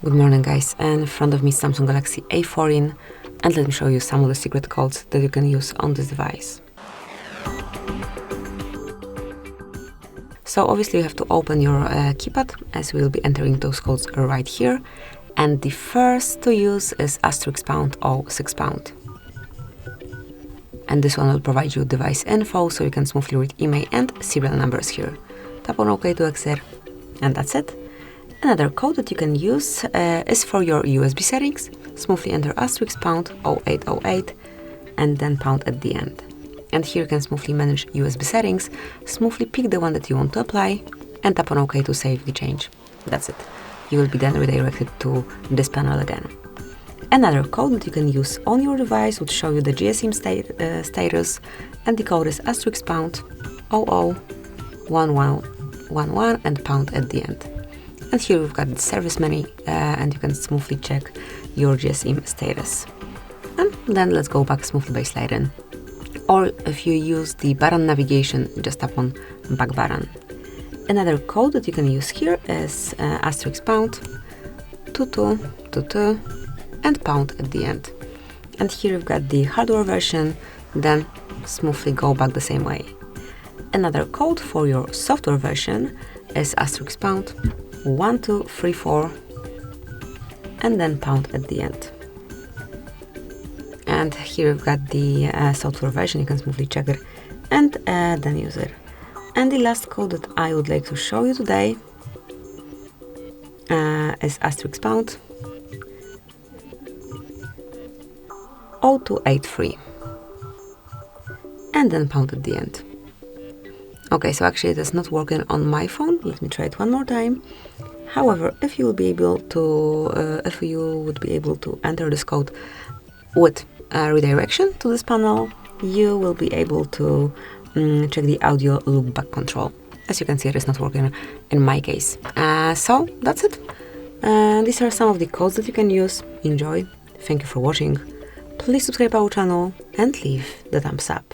Good morning guys, and in front of me is Samsung Galaxy A14, and let me show you some of the secret codes that you can use on this device. So obviously you have to open your keypad, as we will be entering those codes right here, and the first to use is *# or £6. And this one will provide you device info, so you can smoothly read email and serial numbers here. Tap on OK to exit, and that's it. Another code that you can use is for your USB settings. Smoothly enter *# 0808 and then pound at the end. And here you can smoothly manage USB settings, smoothly pick the one that you want to apply, and tap on OK to save the change. That's it. You will be then redirected to this panel again. Another code that you can use on your device would show you the GSM status, and the code is *001111 and pound at the end. And here we've got the service menu, and you can smoothly check your GSM status. And then let's go back smoothly by sliding. Or if you use the button navigation, just tap on back button. Another code that you can use here is *2222 and pound at the end. And here we've got the hardware version, then smoothly go back the same way. Another code for your software version is *1234 and then pound at the end. And here we've got the software version, you can smoothly check it and then use it. And the last code that I would like to show you today is *0283 and then pound at the end. Okay, so actually it is not working on my phone. Let me try it one more time. However, if you would be able to enter this code with redirection to this panel, you will be able to check the audio loopback control. As you can see, it is not working in my case. So that's it. These are some of the codes that you can use. Enjoy. Thank you for watching. Please subscribe our channel and leave the thumbs up.